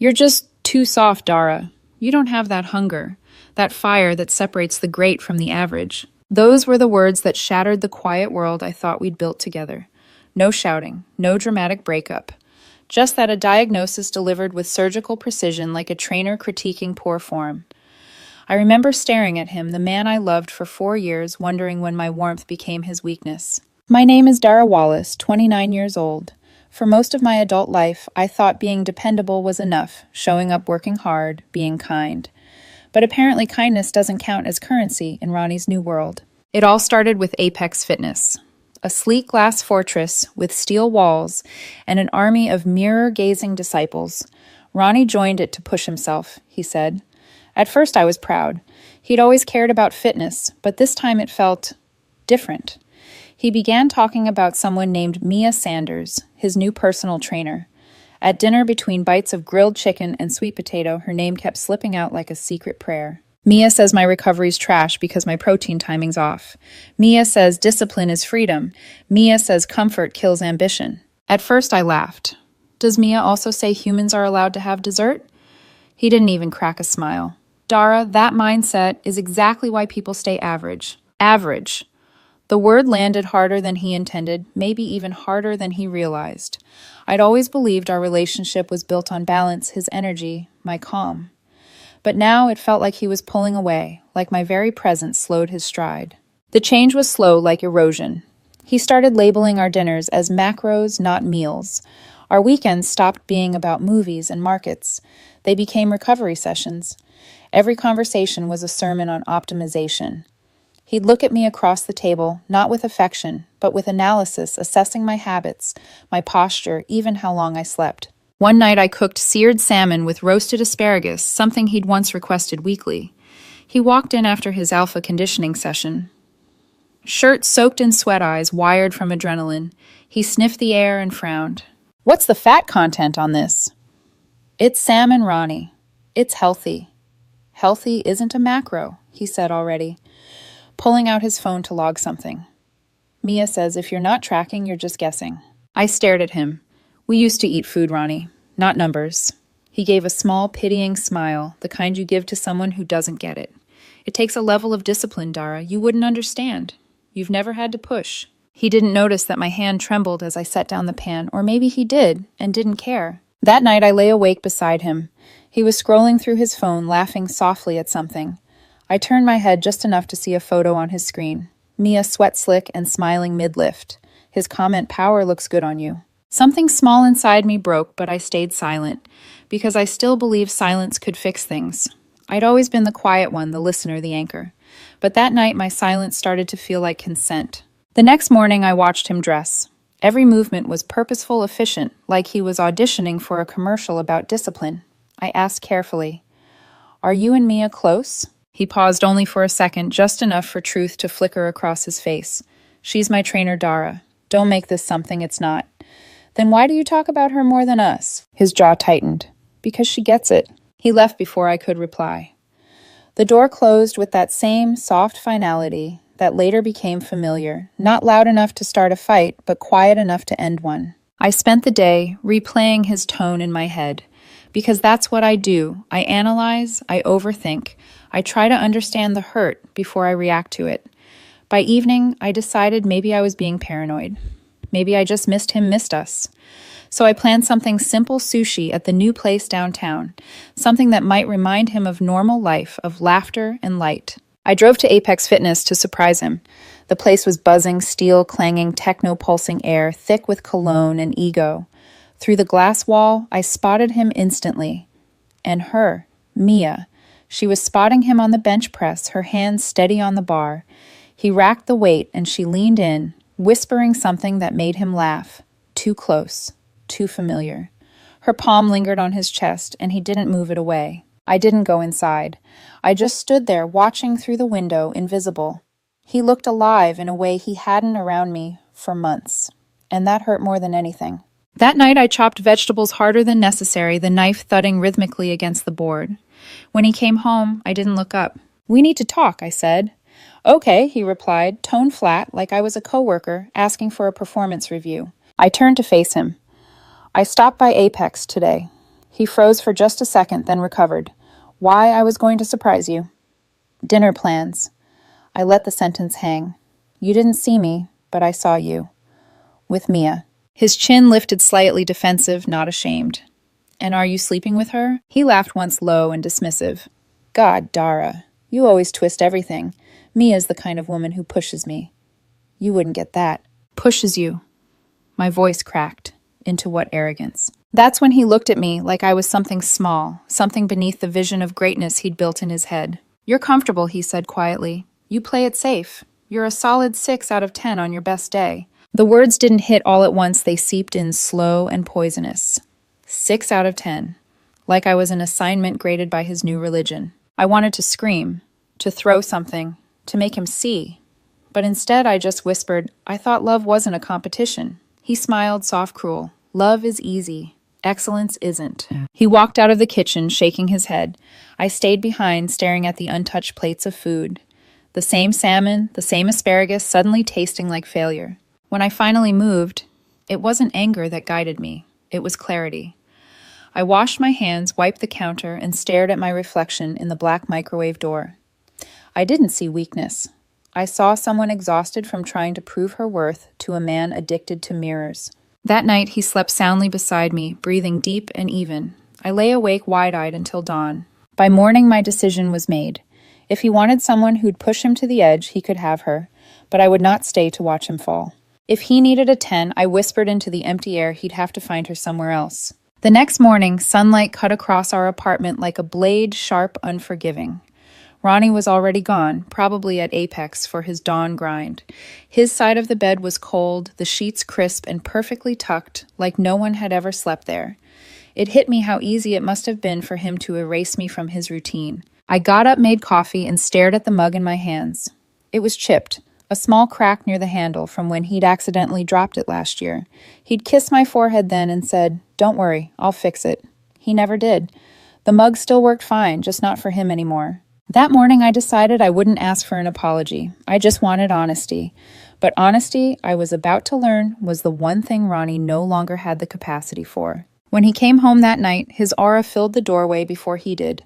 You're just too soft, Dara. You don't have that hunger, that fire that separates the great from the average. Those were the words that shattered the quiet world I thought we'd built together. No shouting, no dramatic breakup. Just that a diagnosis delivered with surgical precision like a trainer critiquing poor form. I remember staring at him, the man I loved for 4 years, wondering when my warmth became his weakness. My name is Dara Wallace, 29 years old. For most of my adult life, I thought being dependable was enough, showing up working hard, being kind. But apparently kindness doesn't count as currency in Ronnie's new world. It all started with Apex Fitness. A sleek glass fortress with steel walls and an army of mirror-gazing disciples. Ronnie joined it to push himself, he said. At first I was proud. He'd always cared about fitness, but this time it felt different. He began talking about someone named Mia Sanders, his new personal trainer. At dinner, between bites of grilled chicken and sweet potato, her name kept slipping out like a secret prayer. Mia says my recovery's trash because my protein timing's off. Mia says discipline is freedom. Mia says comfort kills ambition. At first I laughed. Does Mia also say humans are allowed to have dessert? He didn't even crack a smile. Dara, that mindset is exactly why people stay average. Average. The word landed harder than he intended, maybe even harder than he realized. I'd always believed our relationship was built on balance, his energy, my calm. But now it felt like he was pulling away, like my very presence slowed his stride. The change was slow, like erosion. He started labeling our dinners as macros, not meals. Our weekends stopped being about movies and markets. They became recovery sessions. Every conversation was a sermon on optimization. He'd look at me across the table, not with affection, but with analysis, assessing my habits, my posture, even how long I slept. One night I cooked seared salmon with roasted asparagus, something he'd once requested weekly. He walked in after his alpha conditioning session. Shirt soaked in sweat eyes, wired from adrenaline. He sniffed the air and frowned. What's the fat content on this? It's salmon, Ronnie. It's healthy. Healthy isn't a macro, he said already, pulling out his phone to log something. Mia says if you're not tracking, you're just guessing. I stared at him. We used to eat food, Ronnie, not numbers. He gave a small, pitying smile, the kind you give to someone who doesn't get it. It takes a level of discipline, Dara, you wouldn't understand. You've never had to push. He didn't notice that my hand trembled as I set down the pan, or maybe he did, and didn't care. That night I lay awake beside him. He was scrolling through his phone, laughing softly at something. I turned my head just enough to see a photo on his screen. Mia sweat-slick and smiling mid-lift. His comment, "Power looks good on you." Something small inside me broke, but I stayed silent, because I still believed silence could fix things. I'd always been the quiet one, the listener, the anchor. But that night my silence started to feel like consent. The next morning I watched him dress. Every movement was purposeful, efficient, like he was auditioning for a commercial about discipline. I asked carefully, "Are you and Mia close?" He paused only for a second, just enough for truth to flicker across his face. "She's my trainer, Dara. Don't make this something it's not." "Then why do you talk about her more than us?" His jaw tightened. "Because she gets it." He left before I could reply. The door closed with that same soft finality that later became familiar, not loud enough to start a fight, but quiet enough to end one. I spent the day replaying his tone in my head, because that's what I do. I analyze, I overthink, I try to understand the hurt before I react to it. By evening, I decided maybe I was being paranoid. Maybe I just missed us. So I planned something simple, sushi at the new place downtown, something that might remind him of normal life, of laughter and light. I drove to Apex Fitness to surprise him. The place was buzzing, steel-clanging, techno-pulsing air, thick with cologne and ego. Through the glass wall, I spotted him instantly. And her, Mia. She was spotting him on the bench press, her hands steady on the bar. He racked the weight, and she leaned in, whispering something that made him laugh. Too close, too familiar. Her palm lingered on his chest, and he didn't move it away. I didn't go inside. I just stood there, watching through the window, invisible. He looked alive in a way he hadn't around me for months, and that hurt more than anything. That night I chopped vegetables harder than necessary, the knife thudding rhythmically against the board. When he came home, I didn't look up. "We need to talk," I said. "Okay," he replied, tone flat, like I was a coworker asking for a performance review. I turned to face him. "I stopped by Apex today." He froze for just a second, then recovered. Why I was going to surprise you. Dinner plans. I let the sentence hang. You didn't see me, but I saw you. With Mia. His chin lifted slightly defensive, not ashamed. And are you sleeping with her? He laughed once low and dismissive. God, Dara, you always twist everything. Mia's the kind of woman who pushes me. You wouldn't get that. Pushes you. My voice cracked. Into what arrogance? That's when he looked at me like I was something small, something beneath the vision of greatness he'd built in his head. You're comfortable, he said quietly. You play it safe. You're a solid 6 out of 10 on your best day. The words didn't hit all at once, they seeped in slow and poisonous. 6 out of 10. Like I was an assignment graded by his new religion. I wanted to scream, to throw something, to make him see. But instead I just whispered, I thought love wasn't a competition. He smiled, soft cruel. Love is easy. Excellence isn't. He walked out of the kitchen, shaking his head. I stayed behind, staring at the untouched plates of food. The same salmon, the same asparagus, suddenly tasting like failure. When I finally moved, it wasn't anger that guided me. It was clarity. I washed my hands, wiped the counter, and stared at my reflection in the black microwave door. I didn't see weakness. I saw someone exhausted from trying to prove her worth to a man addicted to mirrors. That night, he slept soundly beside me, breathing deep and even. I lay awake wide-eyed until dawn. By morning, my decision was made. If he wanted someone who'd push him to the edge, he could have her, but I would not stay to watch him fall. If he needed a 10, I whispered into the empty air he'd have to find her somewhere else. The next morning, sunlight cut across our apartment like a blade, sharp, unforgiving. Ronnie was already gone, probably at Apex for his dawn grind. His side of the bed was cold, the sheets crisp and perfectly tucked, like no one had ever slept there. It hit me how easy it must have been for him to erase me from his routine. I got up, made coffee, and stared at the mug in my hands. It was chipped, a small crack near the handle from when he'd accidentally dropped it last year. He'd kissed my forehead then and said, "Don't worry, I'll fix it." He never did. The mug still worked fine, just not for him anymore. That morning I decided I wouldn't ask for an apology. I just wanted honesty. But honesty, I was about to learn, was the one thing Ronnie no longer had the capacity for. When he came home that night, his aura filled the doorway before he did.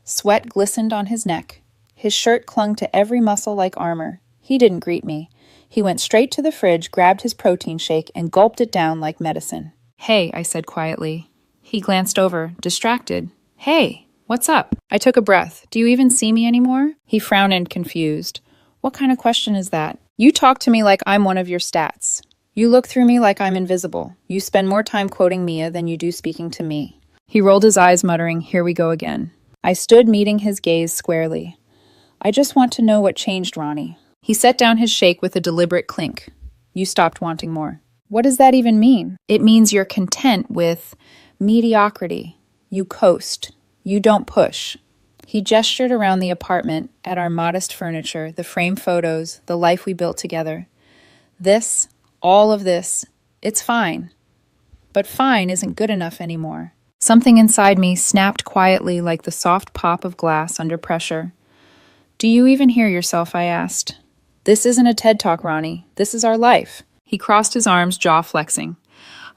Sweat glistened on his neck. His shirt clung to every muscle like armor. He didn't greet me. He went straight to the fridge, grabbed his protein shake, and gulped it down like medicine. "Hey," I said quietly. He glanced over, distracted. "Hey. What's up?" I took a breath. "Do you even see me anymore?" He frowned and confused. "What kind of question is that? You talk to me like I'm one of your stats. You look through me like I'm invisible. You spend more time quoting Mia than you do speaking to me." He rolled his eyes, muttering, "Here we go again." I stood meeting his gaze squarely. "I just want to know what changed, Ronnie." He set down his shake with a deliberate clink. "You stopped wanting more." "What does that even mean?" "It means you're content with mediocrity. You coast. You don't push." He gestured around the apartment at our modest furniture, the framed photos, the life we built together. "This, all of this, it's fine. But fine isn't good enough anymore." Something inside me snapped quietly like the soft pop of glass under pressure. "Do you even hear yourself?" I asked. "This isn't a TED Talk, Ronnie. This is our life." He crossed his arms, jaw flexing.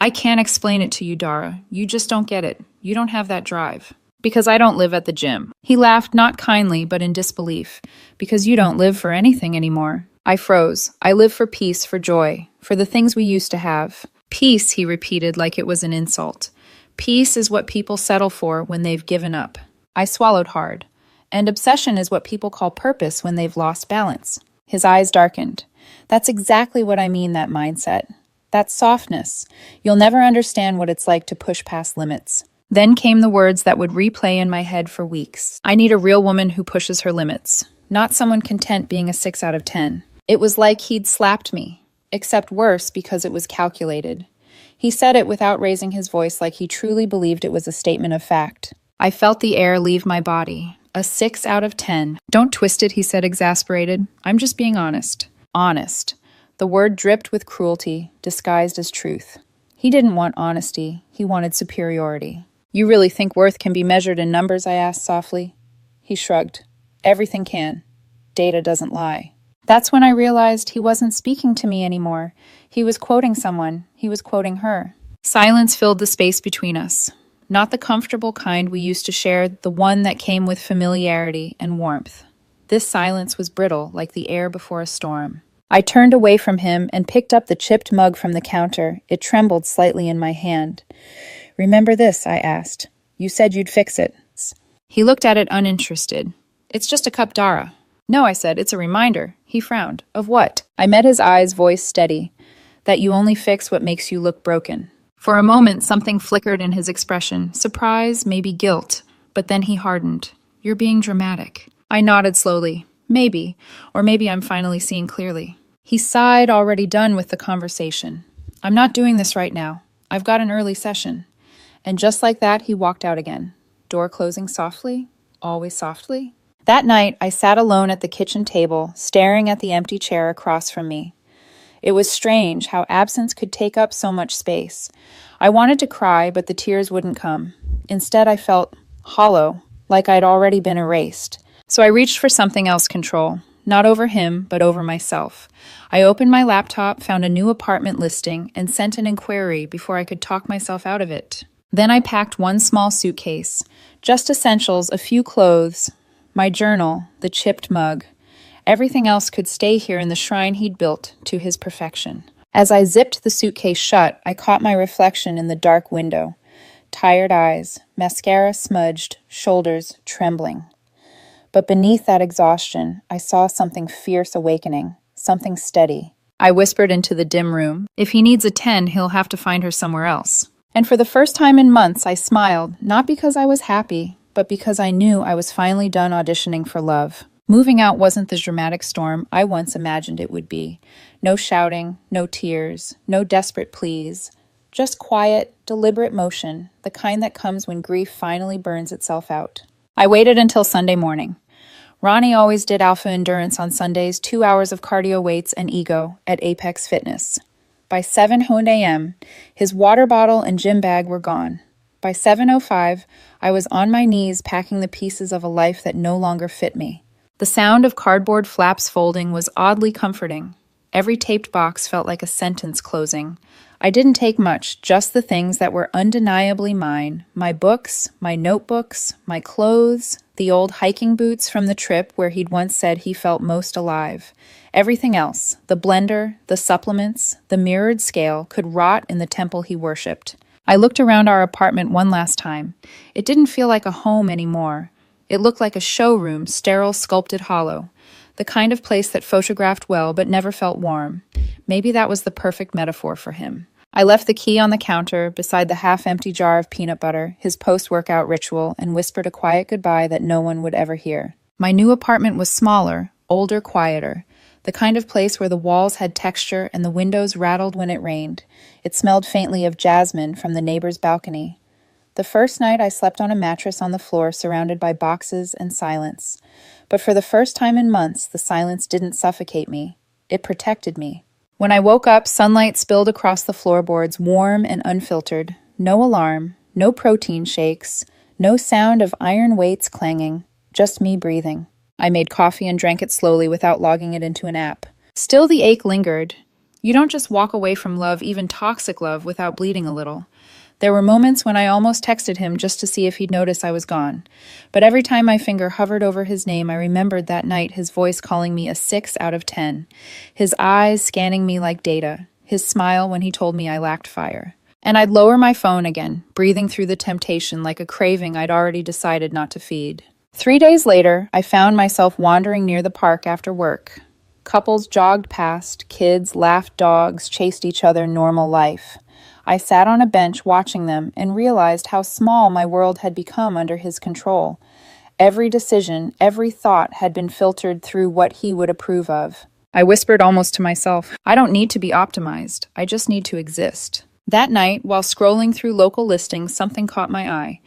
"I can't explain it to you, Dara. You just don't get it. You don't have that drive. Because I don't live at the gym." He laughed, not kindly, but in disbelief. "Because you don't live for anything anymore." I froze. "I live for peace, for joy, for the things we used to have." "Peace," he repeated like it was an insult. "Peace is what people settle for when they've given up." I swallowed hard. "And obsession is what people call purpose when they've lost balance." His eyes darkened. "That's exactly what I mean, that mindset. That softness. You'll never understand what it's like to push past limits." Then came the words that would replay in my head for weeks. "I need a real woman who pushes her limits, not someone content being a 6 out of 10. It was like he'd slapped me, except worse because it was calculated. He said it without raising his voice like he truly believed it was a statement of fact. I felt the air leave my body. A 6 out of 10. "Don't twist it," he said, exasperated. "I'm just being honest." Honest. The word dripped with cruelty, disguised as truth. He didn't want honesty. He wanted superiority. "You really think worth can be measured in numbers?" I asked softly. He shrugged. "Everything can. Data doesn't lie." That's when I realized he wasn't speaking to me anymore. He was quoting someone. He was quoting her. Silence filled the space between us. Not the comfortable kind we used to share, the one that came with familiarity and warmth. This silence was brittle, like the air before a storm. I turned away from him and picked up the chipped mug from the counter. It trembled slightly in my hand. "Remember this?" I asked. "You said you'd fix it." He looked at it uninterested. "It's just a cup, Dara." "No," I said, "it's a reminder." He frowned. "Of what?" I met his eyes, voice steady. "That you only fix what makes you look broken." For a moment, something flickered in his expression. Surprise, maybe guilt. But then he hardened. "You're being dramatic." I nodded slowly. "Maybe. Or maybe I'm finally seeing clearly." He sighed, already done with the conversation. "I'm not doing this right now. I've got an early session." And just like that, he walked out again. Door closing softly, always softly. That night, I sat alone at the kitchen table, staring at the empty chair across from me. It was strange how absence could take up so much space. I wanted to cry, but the tears wouldn't come. Instead, I felt hollow, like I'd already been erased. So I reached for something else control, not over him, but over myself. I opened my laptop, found a new apartment listing, and sent an inquiry before I could talk myself out of it. Then I packed one small suitcase, just essentials, a few clothes, my journal, the chipped mug. Everything else could stay here in the shrine he'd built to his perfection. As I zipped the suitcase shut, I caught my reflection in the dark window. Tired eyes, mascara smudged, shoulders trembling. But beneath that exhaustion, I saw something fierce awakening, something steady. I whispered into the dim room, "If he needs a 10, he'll have to find her somewhere else." And for the first time in months, I smiled, not because I was happy, but because I knew I was finally done auditioning for love. Moving out wasn't the dramatic storm I once imagined it would be. No shouting, no tears, no desperate pleas. Just quiet, deliberate motion, the kind that comes when grief finally burns itself out. I waited until Sunday morning. Ronnie always did alpha endurance on Sundays, 2 hours of cardio weights and ego at Apex Fitness. By 7 a.m., his water bottle and gym bag were gone. By 7:05, I was on my knees packing the pieces of a life that no longer fit me. The sound of cardboard flaps folding was oddly comforting. Every taped box felt like a sentence closing. I didn't take much, just the things that were undeniably mine. My books, my notebooks, my clothes, the old hiking boots from the trip where he'd once said he felt most alive. Everything else, the blender, the supplements, the mirrored scale, could rot in the temple he worshipped. I looked around our apartment one last time. It didn't feel like a home anymore. It looked like a showroom, sterile, sculpted hollow. The kind of place that photographed well but never felt warm. Maybe that was the perfect metaphor for him. I left the key on the counter beside the half-empty jar of peanut butter, his post-workout ritual, and whispered a quiet goodbye that no one would ever hear. My new apartment was smaller, older, quieter. The kind of place where the walls had texture and the windows rattled when it rained. It smelled faintly of jasmine from the neighbor's balcony. The first night I slept on a mattress on the floor surrounded by boxes and silence. But for the first time in months, the silence didn't suffocate me. It protected me. When I woke up, sunlight spilled across the floorboards, warm and unfiltered. No alarm, no protein shakes, no sound of iron weights clanging, just me breathing. I made coffee and drank it slowly without logging it into an app. Still the ache lingered. You don't just walk away from love, even toxic love, without bleeding a little. There were moments when I almost texted him just to see if he'd notice I was gone. But every time my finger hovered over his name, I remembered that night his voice calling me a 6 out of 10. His eyes scanning me like data. His smile when he told me I lacked fire. And I'd lower my phone again, breathing through the temptation like a craving I'd already decided not to feed. 3 days later, I found myself wandering near the park after work. Couples jogged past, kids laughed, dogs chased each other, normal life. I sat on a bench watching them and realized how small my world had become under his control. Every decision, every thought had been filtered through what he would approve of. I whispered almost to myself, I don't need to be optimized. I just need to exist. That night, while scrolling through local listings, something caught my eye.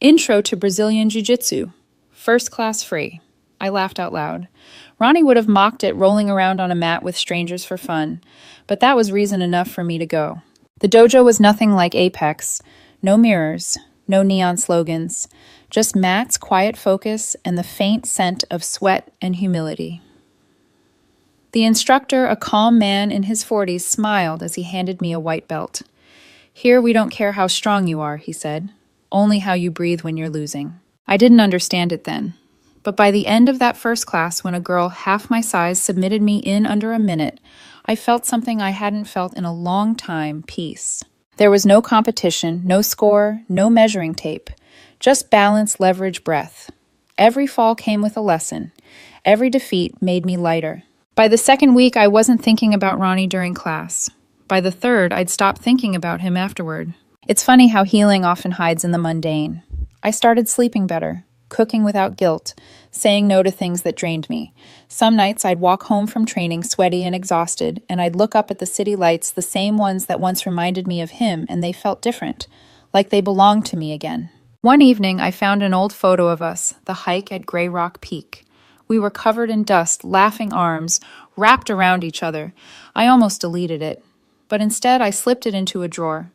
Intro to Brazilian Jiu-Jitsu. First class free. I laughed out loud. Ronnie would have mocked it rolling around on a mat with strangers for fun, but that was reason enough for me to go. The dojo was nothing like Apex. No mirrors, no neon slogans, just mats, quiet focus, and the faint scent of sweat and humility. The instructor, a calm man in his 40s, smiled as he handed me a white belt. Here we don't care how strong you are, he said. only how you breathe when you're losing. I didn't understand it then. But by the end of that first class, when a girl half my size submitted me in under a minute, I felt something I hadn't felt in a long time: peace. There was no competition, no score, no measuring tape, just balance, leverage, breath. Every fall came with a lesson. Every defeat made me lighter. By the second week, I wasn't thinking about Ronnie during class. By the third, I'd stopped thinking about him afterward. It's funny how healing often hides in the mundane. I started sleeping better, cooking without guilt, saying no to things that drained me. Some nights I'd walk home from training sweaty and exhausted, and I'd look up at the city lights, the same ones that once reminded me of him, and they felt different, like they belonged to me again. One evening, I found an old photo of us, the hike at Grey Rock Peak. We were covered in dust, laughing arms, wrapped around each other. I almost deleted it, but instead I slipped it into a drawer.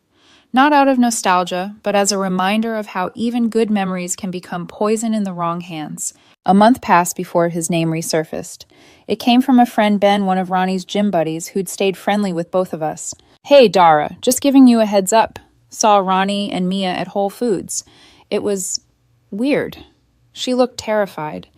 Not out of nostalgia, but as a reminder of how even good memories can become poison in the wrong hands. A month passed before his name resurfaced. It came from a friend Ben, one of Ronnie's gym buddies, who'd stayed friendly with both of us. "Hey, Dara, just giving you a heads up. Saw Ronnie and Mia at Whole Foods. It was weird." She looked terrified.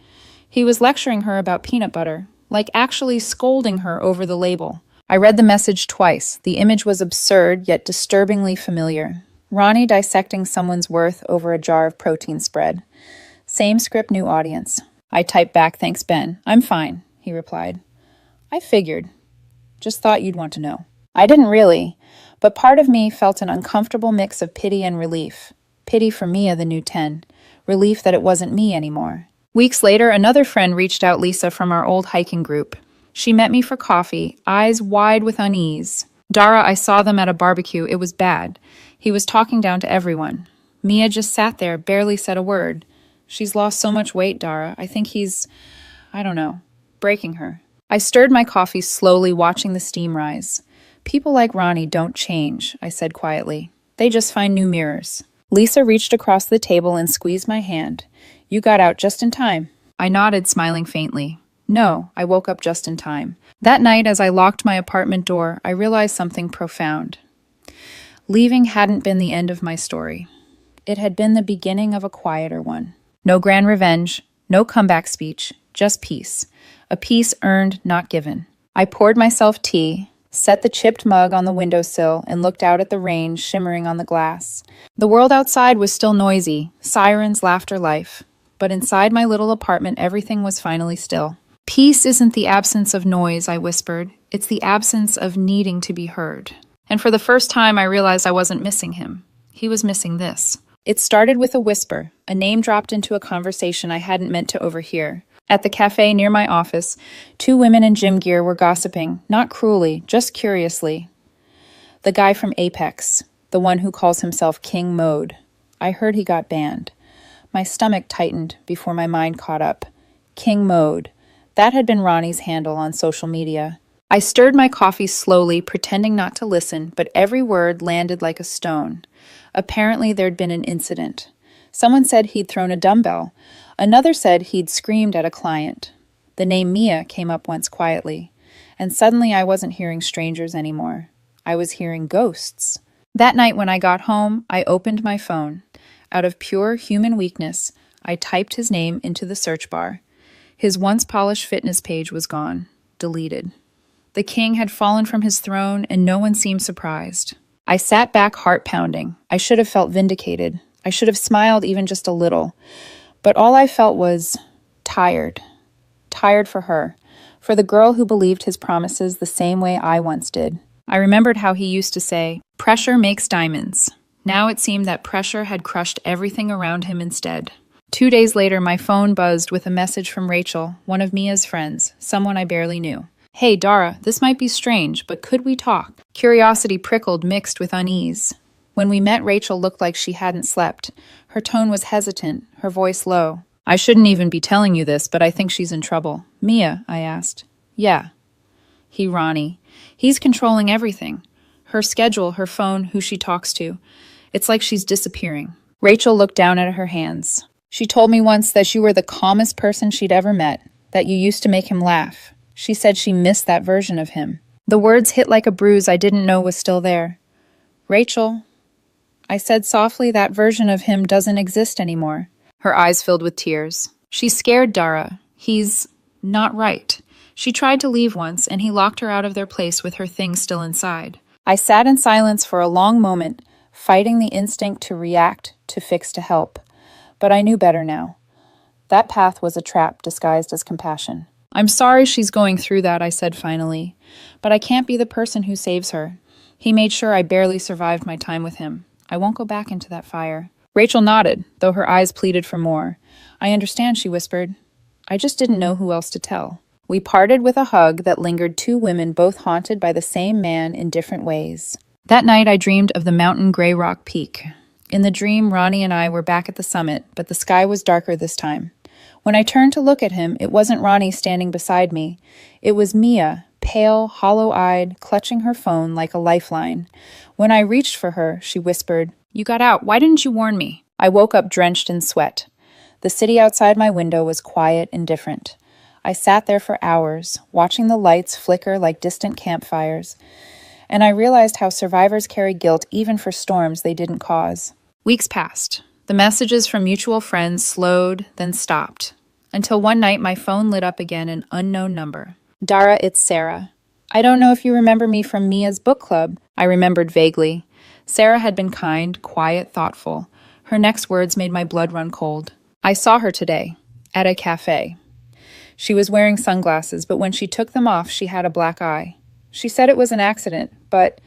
He was lecturing her about peanut butter, like actually scolding her over the label. I read the message twice. The image was absurd, yet disturbingly familiar. Ronnie dissecting someone's worth over a jar of protein spread. Same script, new audience. I typed back, "Thanks, Ben. I'm fine," he replied. "I figured. Just thought you'd want to know." I didn't really, but part of me felt an uncomfortable mix of pity and relief. Pity for Mia, the new 10. Relief that it wasn't me anymore. Weeks later, another friend reached out, Lisa from our old hiking group. She met me for coffee, eyes wide with unease. "Dara, I saw them at a barbecue. It was bad. He was talking down to everyone." Mia just sat there, barely said a word. "She's lost so much weight, Dara. I think he's, I don't know, breaking her." I stirred my coffee slowly, watching the steam rise. "People like Ronnie don't change," I said quietly. "They just find new mirrors." Lisa reached across the table and squeezed my hand. "You got out just in time." I nodded, smiling faintly. No, I woke up just in time. That night, as I locked my apartment door, I realized something profound. Leaving hadn't been the end of my story. It had been the beginning of a quieter one. No grand revenge, no comeback speech, just peace. A peace earned, not given. I poured myself tea, set the chipped mug on the windowsill, and looked out at the rain shimmering on the glass. The world outside was still noisy, sirens, laughter, life. But inside my little apartment, everything was finally still. "Peace isn't the absence of noise," I whispered. "It's the absence of needing to be heard." And for the first time, I realized I wasn't missing him. He was missing this. It started with a whisper, a name dropped into a conversation I hadn't meant to overhear. At the cafe near my office, two women in gym gear were gossiping, not cruelly, just curiously. The guy from Apex, the one who calls himself King Mode. I heard he got banned. My stomach tightened before my mind caught up. King Mode. That had been Ronnie's handle on social media. I stirred my coffee slowly, pretending not to listen, but every word landed like a stone. Apparently, there'd been an incident. Someone said he'd thrown a dumbbell. Another said he'd screamed at a client. The name Mia came up once quietly. And suddenly I wasn't hearing strangers anymore. I was hearing ghosts. That night when I got home, I opened my phone. Out of pure human weakness, I typed his name into the search bar. His once polished fitness page was gone, deleted. The king had fallen from his throne, and no one seemed surprised. I sat back, heart pounding. I should have felt vindicated. I should have smiled even just a little. But all I felt was tired. Tired for her. For the girl who believed his promises the same way I once did. I remembered how he used to say, "Pressure makes diamonds." Now it seemed that pressure had crushed everything around him instead. 2 days later, my phone buzzed with a message from Rachel, one of Mia's friends, someone I barely knew. "Hey, Dara, this might be strange, but could we talk?" Curiosity prickled, mixed with unease. When we met, Rachel looked like she hadn't slept. Her tone was hesitant, her voice low. "I shouldn't even be telling you this, but I think she's in trouble." "Mia?" I asked. "Yeah." Ronnie. He's controlling everything. Her schedule, her phone, who she talks to. It's like she's disappearing. Rachel looked down at her hands. "She told me once that you were the calmest person she'd ever met, that you used to make him laugh. She said she missed that version of him." The words hit like a bruise I didn't know was still there. "Rachel." I said softly, that version of him doesn't exist anymore. Her eyes filled with tears. She's scared, Dara. He's not right. She tried to leave once, and he locked her out of their place with her things still inside. I sat in silence for a long moment, fighting the instinct to react, to fix, to help. But I knew better now. That path was a trap disguised as compassion. I'm sorry she's going through that, I said finally. But I can't be the person who saves her. He made sure I barely survived my time with him. I won't go back into that fire. Rachel nodded, though her eyes pleaded for more. I understand, she whispered. I just didn't know who else to tell. We parted with a hug that lingered, two women both haunted by the same man in different ways. That night I dreamed of the mountain Grey Rock Peak. In the dream, Ronnie and I were back at the summit, but the sky was darker this time. When I turned to look at him, it wasn't Ronnie standing beside me. It was Mia, pale, hollow-eyed, clutching her phone like a lifeline. When I reached for her, she whispered, "You got out. Why didn't you warn me?" I woke up drenched in sweat. The city outside my window was quiet and different. I sat there for hours, watching the lights flicker like distant campfires, and I realized how survivors carry guilt even for storms they didn't cause. Weeks passed. The messages from mutual friends slowed, then stopped, until one night my phone lit up again, an unknown number. Dara, it's Sarah. I don't know if you remember me from Mia's book club. I remembered vaguely. Sarah had been kind, quiet, thoughtful. Her next words made my blood run cold. I saw her today, at a cafe. She was wearing sunglasses, but when she took them off, she had a black eye. She said it was an accident, but,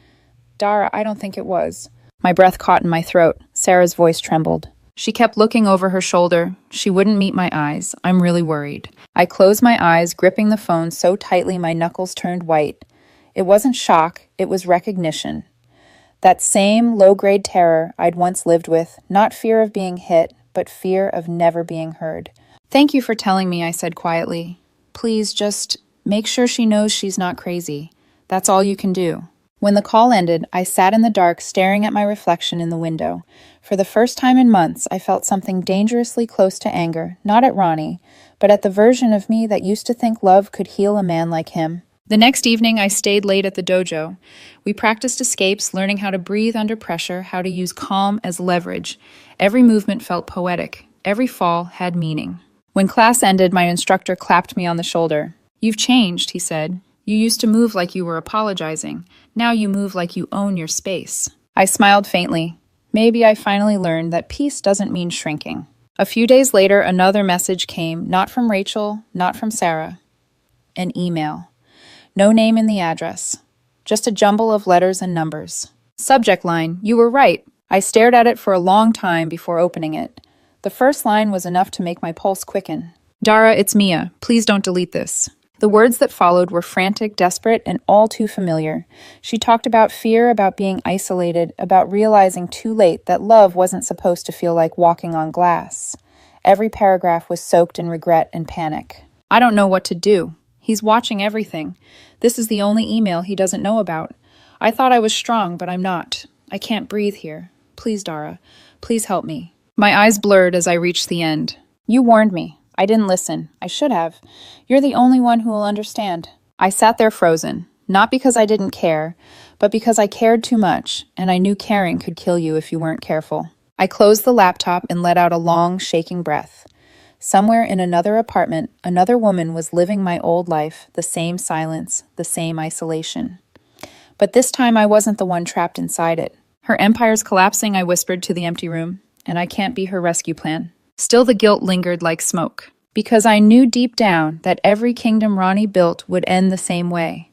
Dara, I don't think it was. My breath caught in my throat. Sarah's voice trembled. She kept looking over her shoulder. She wouldn't meet my eyes. I'm really worried. I closed my eyes, gripping the phone so tightly my knuckles turned white. It wasn't shock, it was recognition. That same low-grade terror I'd once lived with, not fear of being hit, but fear of never being heard. Thank you for telling me, I said quietly. Please just make sure she knows she's not crazy. That's all you can do. When the call ended, I sat in the dark staring at my reflection in the window. For the first time in months, I felt something dangerously close to anger, not at Ronnie, but at the version of me that used to think love could heal a man like him. The next evening, I stayed late at the dojo. We practiced escapes, learning how to breathe under pressure, how to use calm as leverage. Every movement felt poetic. Every fall had meaning. When class ended, my instructor clapped me on the shoulder. You've changed, he said. You used to move like you were apologizing. Now you move like you own your space. I smiled faintly. Maybe I finally learned that peace doesn't mean shrinking. A few days later, another message came, not from Rachel, not from Sarah. An email. No name in the address. Just a jumble of letters and numbers. Subject line, you were right. I stared at it for a long time before opening it. The first line was enough to make my pulse quicken. Dara, it's Mia. Please don't delete this. The words that followed were frantic, desperate, and all too familiar. She talked about fear, about being isolated, about realizing too late that love wasn't supposed to feel like walking on glass. Every paragraph was soaked in regret and panic. I don't know what to do. He's watching everything. This is the only email he doesn't know about. I thought I was strong, but I'm not. I can't breathe here. Please, Dara. Please help me. My eyes blurred as I reached the end. You warned me. I didn't listen. I should have. You're the only one who will understand. I sat there frozen, not because I didn't care, but because I cared too much, and I knew caring could kill you if you weren't careful. I closed the laptop and let out a long, shaking breath. Somewhere in another apartment, another woman was living my old life, the same silence, the same isolation. But this time I wasn't the one trapped inside it. Her empire's collapsing, I whispered to the empty room, and I can't be her rescue plan. Still the guilt lingered like smoke, because I knew deep down that every kingdom Ronnie built would end the same way,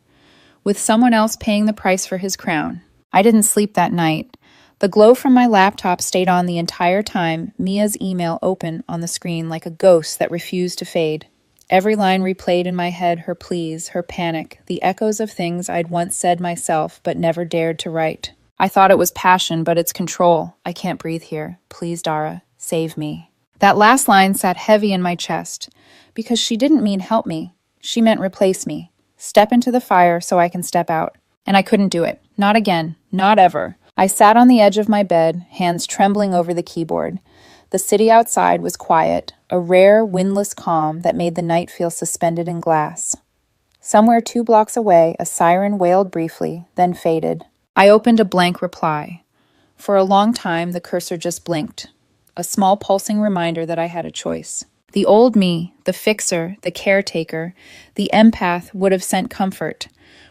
with someone else paying the price for his crown. I didn't sleep that night. The glow from my laptop stayed on the entire time, Mia's email open on the screen like a ghost that refused to fade. Every line replayed in my head, her pleas, her panic, the echoes of things I'd once said myself but never dared to write. I thought it was passion, but it's control. I can't breathe here. Please, Dara, save me. That last line sat heavy in my chest, because she didn't mean help me. She meant replace me. Step into the fire so I can step out. And I couldn't do it. Not again. Not ever. I sat on the edge of my bed, hands trembling over the keyboard. The city outside was quiet, a rare, windless calm that made the night feel suspended in glass. Somewhere 2 blocks away, a siren wailed briefly, then faded. I opened a blank reply. For a long time, the cursor just blinked, a small pulsing reminder that I had a choice. The old me, the fixer, the caretaker, the empath would have sent comfort,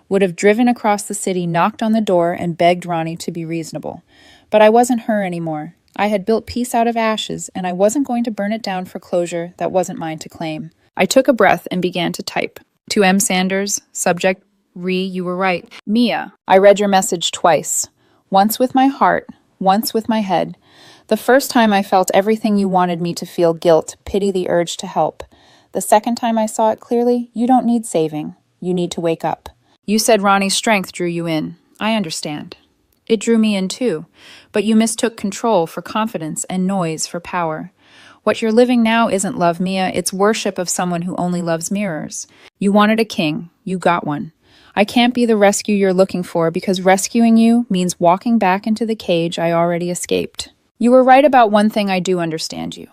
would have driven across the city, knocked on the door, and begged Ronnie to be reasonable. But I wasn't her anymore. I had built peace out of ashes, and I wasn't going to burn it down for closure that wasn't mine to claim. I took a breath and began to type. To M. Sanders, subject, you were right. Mia, I read your message twice. Once with my heart, once with my head. The first time I felt everything you wanted me to feel: guilt, pity, the urge to help. The second time I saw it clearly: you don't need saving. You need to wake up. You said Ronnie's strength drew you in. I understand. It drew me in too, but you mistook control for confidence and noise for power. What you're living now isn't love, Mia. It's worship of someone who only loves mirrors. You wanted a king. You got one. I can't be the rescue you're looking for, because rescuing you means walking back into the cage I already escaped. You were right about one thing: I do understand you.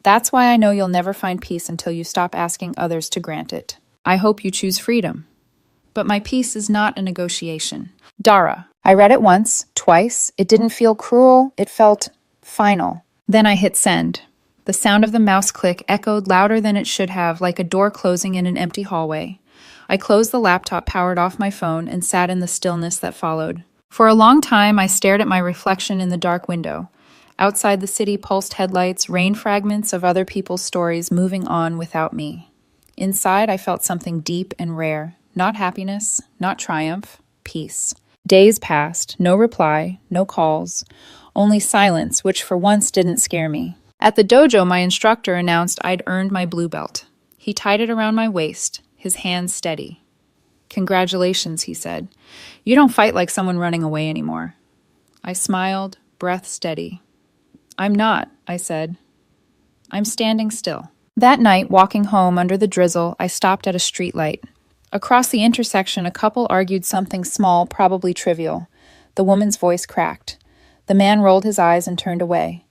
That's why I know you'll never find peace until you stop asking others to grant it. I hope you choose freedom. But my peace is not a negotiation. Dara. I read it once, twice. It didn't feel cruel. It felt final. Then I hit send. The sound of the mouse click echoed louder than it should have, like a door closing in an empty hallway. I closed the laptop, powered off my phone, and sat in the stillness that followed. For a long time, I stared at my reflection in the dark window. Outside the city pulsed headlights, rain fragments of other people's stories moving on without me. Inside, I felt something deep and rare. Not happiness, not triumph, peace. Days passed, no reply, no calls, only silence, which for once didn't scare me. At the dojo, my instructor announced I'd earned my blue belt. He tied it around my waist, his hands steady. Congratulations, he said. You don't fight like someone running away anymore. I smiled, breath steady. I'm not, I said. I'm standing still. That night, walking home under the drizzle, I stopped at a streetlight. Across the intersection, a couple argued something small, probably trivial. The woman's voice cracked. The man rolled his eyes and turned away.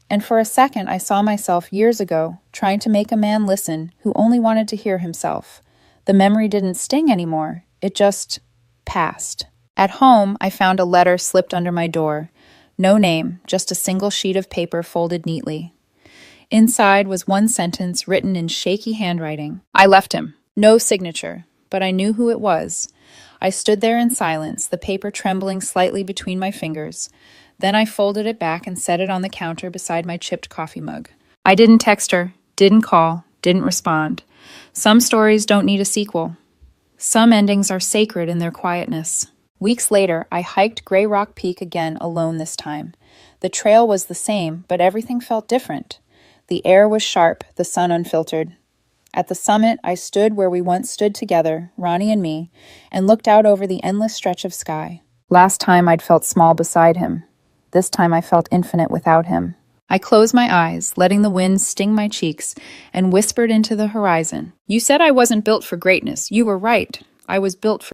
And for a second, I saw myself years ago, trying to make a man listen who only wanted to hear himself. The memory didn't sting anymore. It just passed. At home, I found a letter slipped under my door. No name, just a single sheet of paper folded neatly. Inside was one sentence written in shaky handwriting. I left him. No signature, but I knew who it was. I stood there in silence, the paper trembling slightly between my fingers. Then I folded it back and set it on the counter beside my chipped coffee mug. I didn't text her, didn't call, didn't respond. Some stories don't need a sequel. Some endings are sacred in their quietness. Weeks later, I hiked Grey Rock Peak again, alone this time. The trail was the same, but everything felt different. The air was sharp, the sun unfiltered. At the summit, I stood where we once stood together, Ronnie and me, and looked out over the endless stretch of sky. Last time I'd felt small beside him. This time I felt infinite without him. I closed my eyes, letting the wind sting my cheeks, and whispered into the horizon. You said I wasn't built for greatness. You were right. I was built for